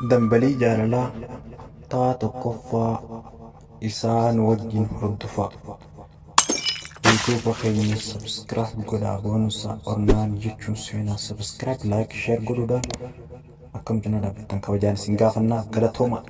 dambalii jaalalaa taa tokkoffaa isaan wajjin hordofaa. YouTube keenya subscribe godhaa boonsaa ornaan jechuun seenaa subscribe like share godhuudhaan akkamitti na dhaabbattan kabajaan isin gaafannaa galatooma.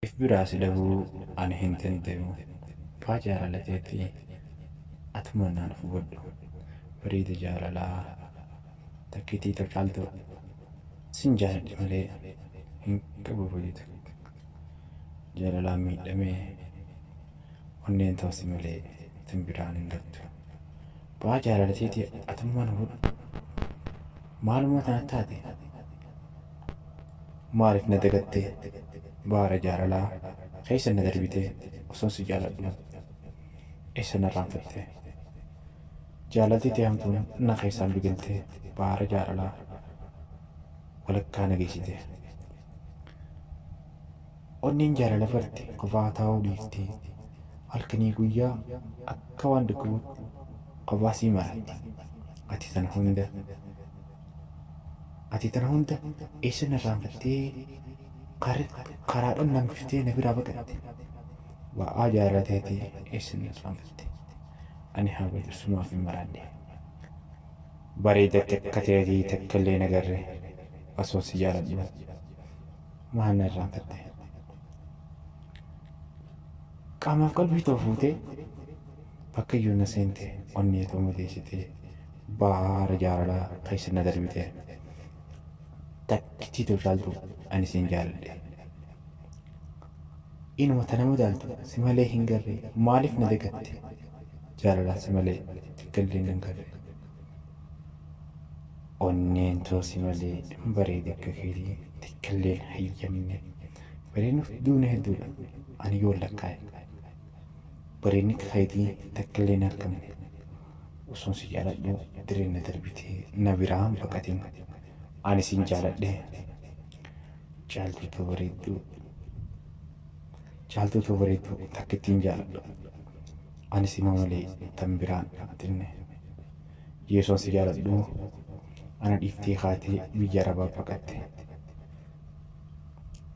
If biraasi dhabuu ani hin danda'u faa jaalalateetti atumanaan fudhu bareeda jaalalaa takkiitii tolchaaltu sin jaaladhe malee hin qabu fayyadu jaalalaa miidhamee onneen ta'usi malee tan biraan hin galtu faa jaalalateetti atumaan fudhu maaluma tana taate maaliif na dagattee baara jaalalaa keessa na darbitee osoo si jaaladhu isa na raanfattee jaalaltee hamtuun na keessaan biqiltee baara jaalalaa walakkaa na geessite onneen jaalala barti qofaa taa'uu dhiiftee halkanii guyyaa akka waan dhukkubuutti qofaa sii maratti ati tana hunda isa na raanfattee karaadhaan namtiftee na biraa baqatte ba'aa jaalateetii eessin irraanfatte ani hawwatu sumaaf hin maraadhe bareedatte akka ta'eetii takka illee nagarre osoo si jaaladhu maal na irraanfatte qaamaaf qalbii ta'u fuutee bakka iyyuu na seente onnee ta'u mudeessitee baara jaalalaa keessa na darbitee takkitii tolchaaltu ani sin jaaladhe inuma tana madaaltu si malee hin garre maaliif na dagatte jaalalaa si malee tikkallee hin garre onneen too si malee bareede akka keetii tikkallee hayyamne bareenuuf duuna hedduudha ani yoo lakkaa'e bareenni keetii takkallee hin argamne osoon si jaaladhu direen na darbitee na biraan baqatin ani sin jaaladhe jaaltuu bareedduu takka ittiin jaaladhu ani si malee tan biraan atinne yesoon si jaaladhu ana dhiiftee kaatee biyya arabaa baqatte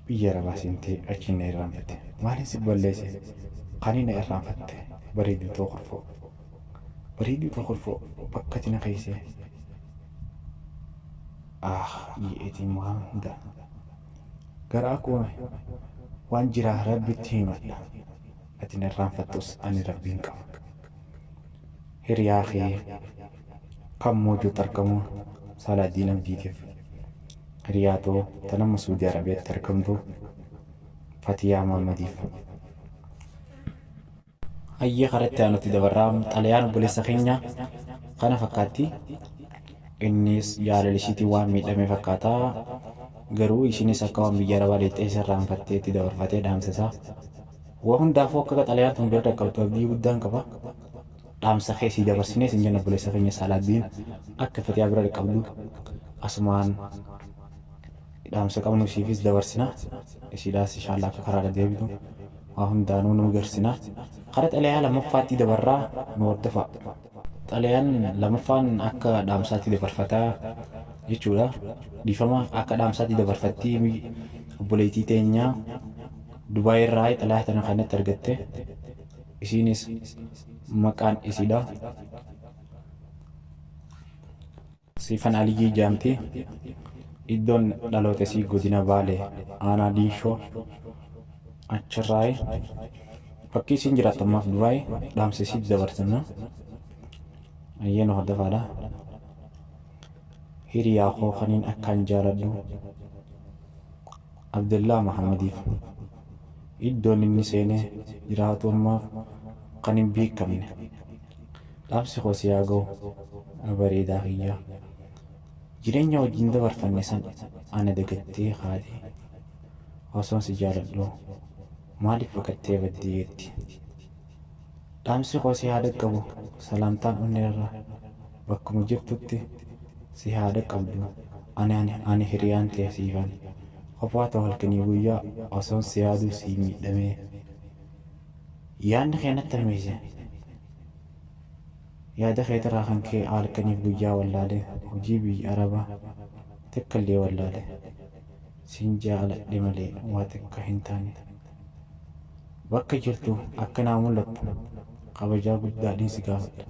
biyya arabaa seentee achiin na irraanfatte maaliin si balleesse kan na irraanfatte bareedduu tokkorfoo bakka tina keesse yi'eetiin waan hunda garaa koome waan jiraa rabbitti himadha ati na irraanfattus ani rabbiin qaba hiriyaa kee kan moojuutti argamu Salaadiin Abdiitiif hiriyaa too tanama Suudii Arabiyaatti argamtu Fatiyaa Maamadiif hayyee karatti aanutti dabarraa xalayaan obboleessa keenya kana fakkaatti innis jaalalisiitii waan miidhame fakkaataa garuu isinis akka waan biyya arabaa deettee isa irraanfattee itti dabarfatee dhaamsa isaa waa hundaafuu akka xalayaan tun bira dhaqqabdu abdii guddaan qaba dhaamsa keessii dabarsinee isin jenna obboleessa keenya Salaadiin akka Fatiyaa bira dhaqqabdu asumaan dhaamsa qabnu siifis dabarsina isiidhaas inshaallah akka karaarra deebitu waa hundaanuu nu garsina kara xalayaa lammaffaatti dabarraa nu hordofa xalayaan lammaffaan akka dhaamsaatti dabarfataa jechuudha dhiifama akka dhaamsaatti dabarfatti obboleettii teenyaa Dubaay irraa xalayaa tana kanatti argatte isiinis maqaan isiidha Siifan Aliyyii jaamti iddoon dhaloota isii godina Baalee aanaa Diishoo achirraa fakkii isiin jiraattu ammaaf Dubaay dhaamsa isii dabarsina ayyeen hordofaadha hiriyaa koo kaniin akkaan jaaladhu Abdullaa Mahammadiif iddoon inni seenee jiraatu ammaaf kan hin beekamne. Dhaamsi koo si haa ga'u bareedaa kiyyaa. Jireenya wajjin dabarfanne san ana dagattee haadhe osoon si jaaladhu maaliif baqattee baddee jetti. Dhaamsi koo si haa dhaqqabu salaamtaan onneerra bakkuma jirtutti si haa dhaqqabdu. Ani hiriyaan ta'e siifan qofaa ta'u halkanii guyyaa osoon si yaaduu si miidhamee. Yaadni kee natti hammeesse. Yaada keetirraa kan kee halkaniif guyyaa wallaale hojii biyya arabaa takkallee wallaale. Siin jaaladhe malee waa takka hin taane. Bakka jirtu akka naa mul'attu kabajaa guddaadhaan si gaafadha.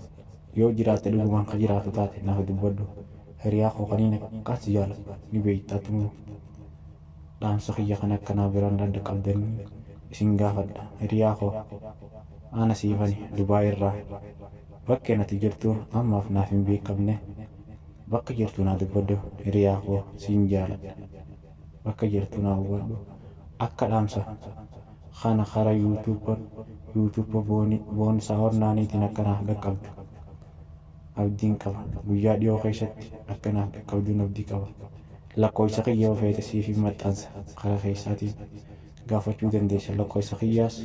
Yoo jiraatte dhugumaan ka jiraatu taate naaf dubbadhu. Hiriyaa koo kaniin akkas jaaladhu ni beektaa tumuu. Dhaamsa kiyya kan akkanaa biraan danda qabdanii isin gaafadha. Hiriyaa koo ana siifani Dubaay irraa. Bakka nati jirtu ammaaf naaf hin beekamne. Bakka jirtu naa dubbadhu. Hiriyaa koo siin jaaladha. Bakka jirtu naa hubadhu. Akka dhaamsa kana kara yuutuuba boonsaa hornaaniitiin akkanaaf dhaqqabdu. Abdiin qaba. Guyyaa dhiyoo keessatti akkanaaf dhaqqabduun abdii qaba. Lakkoofsa kiyya ofeete siif hin maxxansa karaa keessaatiin gaafachuu dandeessa. Lakkoofsa kiyyaas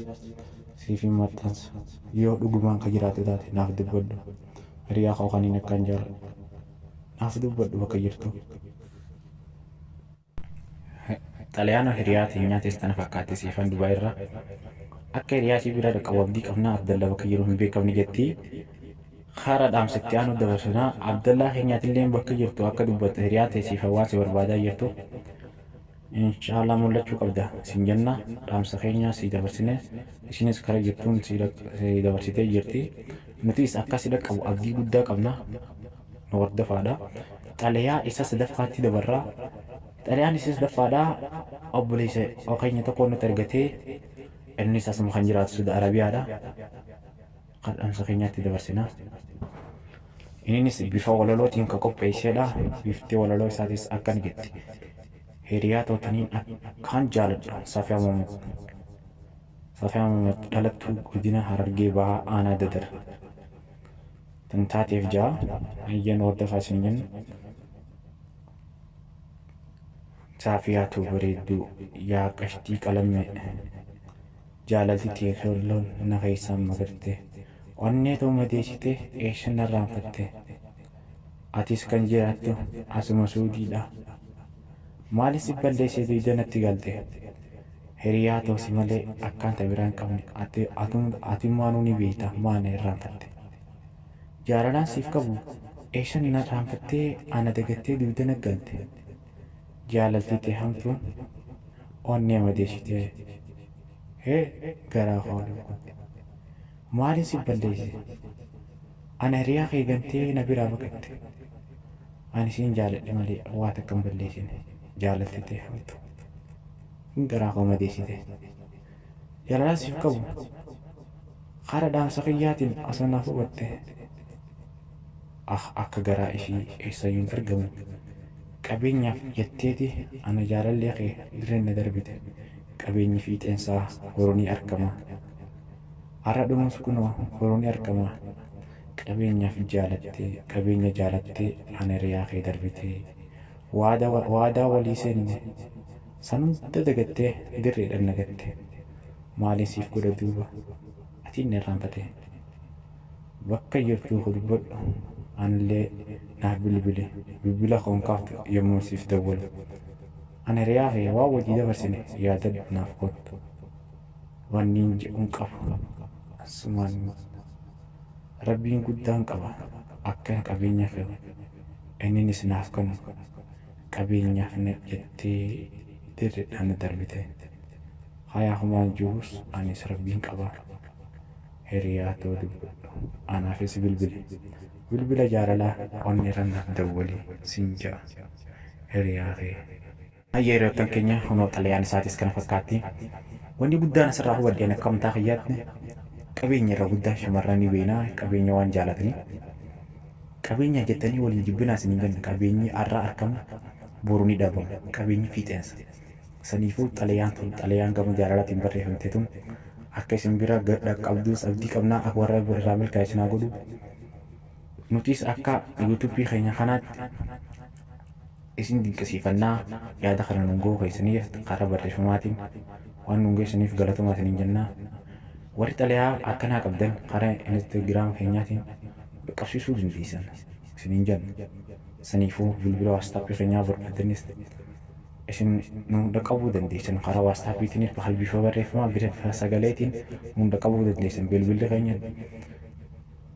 siif hin maxxansa. Yoo dhugumaan ka jiraatu taate naaf dubbadhu. Hiriyaa koo kaniin akkaan jaaladhu. Naaf dubbadhu bakka jirtu. Xalayaan hiriyaa teenyaa teessana fakkaate siifan Dubaay irraa akka hiriyaa si bira dhaqqabu abdii qabnaa. Abdallaa bakka jiru hin beekamne jettii. Hara dhaamsatti aanu dabarsanaa. Abdallaa keenyaatillee bakka jirtu akka dubbatte hiriyaa teessiif hawaasa barbaadaa jirtu. Inshaallah mul'achuu qabda siin jenna. Dhaamsa keenya si dabarsine isinis kara jirtuun si dabarsitee jirti. Nutis akka si dhaqqabu abdii guddaa qabna. Nu hordofaadha. Xalayaa isa sadaffaatti dabarraa. Xalayaan isa sadaffaadhaa obboleessa keenya tokko nutti argatee innis asuma kan jiraatu Saudi Arabiyaadha. Kan dhaamsa keenyaatti dabarsina. Innis bifa walalootiin kan qopheessedha. Bifti walaloo isaatis akkan jetti. Hiriyaa tootaniin akkaan jaaladha. Safiyaa Muhammad dhalattuu godina Harargee Bahaa Aanaa Dadar. Tan taateef ja'a ayyan hordofaa isin jennu. Safiyaatu bareedduu yaa qashtii qalamee jaalalti teekoloon na keessaan magarte. Onnee too madeessite eessan irraanfatte. Atis kan jiraattu asuma Suudiidha. Maalis si balleessee diida natti galte. Hiriyaa toosi malee akkaan biraan qabne ati maanuu ni beekta maana irraanfatte. Jaalalaan siif qabu eessan na irraanfattee ana dagattee diida na galte. Jaalalti ta'e hamtuun onnee madeessite. Garaa hooluu. Maaliin si balleesse? Ana hiriyaa kee gantee na biraa baqatte. Ani siin jaaladhe malee waa takka hin balleessine. Jaalalti ta'e hamtu. Garaa koo madeessite. Jaalalaa siif qabu hara dhaamsa kiyyaatiin osoo naaf hubatte. Akka garaa ishii eessayyuu hin argamu. Qabeenyaaf jetteeti ana jaalallee kee jireenya darbite. Qabeenyi fiixeensaa horuu ni argama. Har'a dhumus kunoo horuu ni argama. Qabeenyaaf qabeenya jaalattee ana hiriyaa kee darbite. Waadaa walii seenne san hunda dagattee dirreedhaan nagatte. Maaliin siif godha duuba ati inni irraanfate. Bakka jirtuu dubbadhu. Anillee naaf bilbila koon kaaftu yommuu siif dawwalu. Ana hiriyaa kee waa wajjii dabarsine yaadadhu naaf kottu. Wanniin jedhuun qabu asumaan Rabbiin guddaan qaba akka qabeenya kee inninis naaf kennu. Qabeenyaaf na jettee dirreedhaan darbite. Hayaa humaan jirus anis Rabbiin qaba. Hiriyaa too dubbadhu anaafis bilbila jaalalaa onneerra naaf dawwali siin ja'a hiriyaa kee. Yeroo keenya hunoo xalayaan isaatis kana fakkaatti. Wanni guddaan asirraa hubadheen akka amtaa kiyyaatti qabeenya irra guddaa shamarranii beeknaa qabeenya waan jaalatanii. Qabeenya jettanii waliin jibbinaa isin hin jenne qabeenyi har'aa argamu boru ni dhabamu. Qabeenyi fiixeensa. Saniifuu xalayaan gama jaalalaatiin barreeffamte tun akka isin bira dhaqqabduus abdii qabnaa akka warra irraa milkaa'inaa godhu. Nutis akka yuutuubii keenya kanaatti isin dinqisiifannaa yaada kana nungoo keessaniif karaa barreeffamaatiin waan nungeessaniif galatoomaa isiniin jennaa. Warri xalayaa akkanaa qabdan karaa Instagram keenyaatiin qaqqabsiisuu dandeessan isiniin jenna. Saniifuu bilbila waatsaappii keenyaa barbaaddanis isin nu dhaqqabuu dandeessan karaa waatsaappitiinis bifa barreeffamaa bifa sagaleetiin nu dhaqqabuu dandeessan. Bilbilli keenya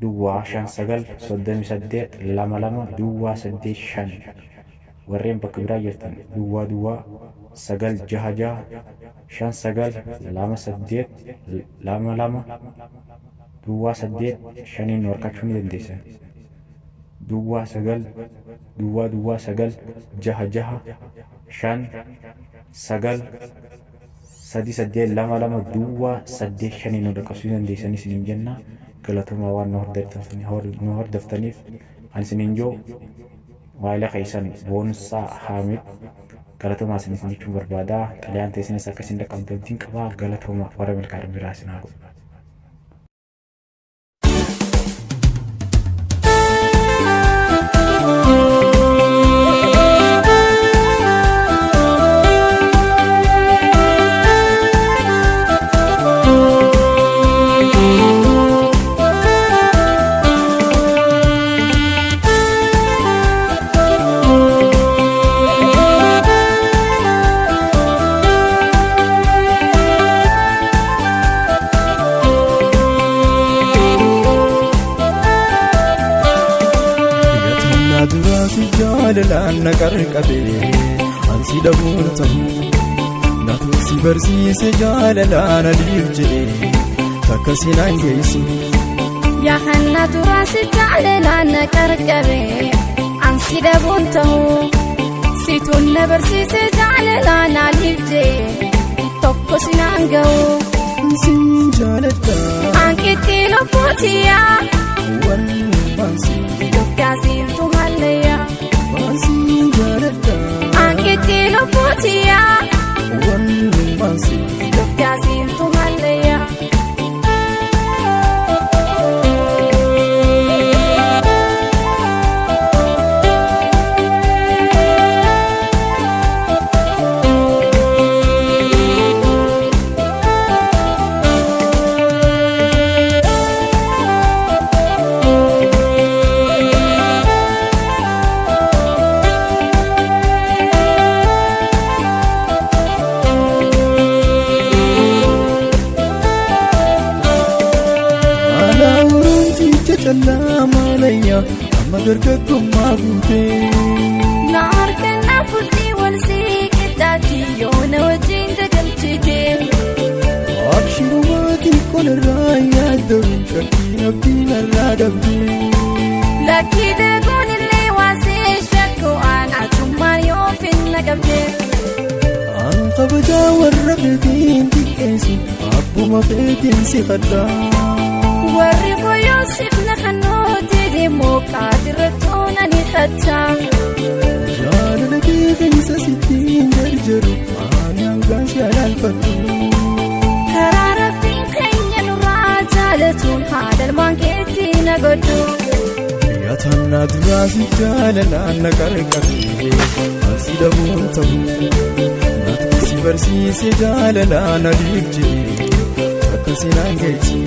Duwwaa 593822 warreen bakka biraa jirtan Duwwaa 966592822 Duwwaa 8 nu harkachuu ni dandeessan. Duwwaa 9 Duwwaa 8 nu dhaqqabsiisuu dandeessan isiniin jenna. Galatoomaa waan nu hordoftaniif ani isiniin joo waa'ila keessan Boonsaa Haamid galatoomaa isiniin jechuun barbaada. Xalayaan teessinis akka isin dhaqqabdaniin qabaa. Galatoomaa warra milkaa'ina biraa isin haa godhu. Jalalaan na qarqabee ansi dhabuun ta'u natu si barsiise jalalaan aliif jedhee takka sinaan geessu. Yaa hanna duraasi jalalaan na qarqabee ansi dhabuun ta'u situun na barsiise jalalaan aliif jedhee tokko sinaan ga'u. Ansi jaaladha ankitti lubbuutiyaa wansi gaasiiftu hallayyaa. Ansi jaaladha ankitti lubbuutiyaa wansi gaasiiftu hallayyaa. Malaya amma dargaggummaa guutee na harkannaa fudhii wal siiqitaati yoona wajjin dagalchitee abshirumaatii qolirraa yaaddaru shakkii abdiin irraa dhabdee lakkii deegoon illee waasee shakkoo aan atummaan yoo finna qabdee an kabajaa warra feetiin xiqqeessu abbuma feetiin si faddaa warri boyoosiif na kanoote deemoo qaadirrattoon ani xachaa jaalala keessa sittiin jarjaru ani hangaan si alaalfadhu karaa rabbiin keenya nurraa jaalatuun haadhalmaan keetti na godhu. Yaatannaa duraasi jaalalaan na qarqabee ansi dhabuun ta'u natu si barsiise jaalalaan aliif jedhee akka sinaan geessu.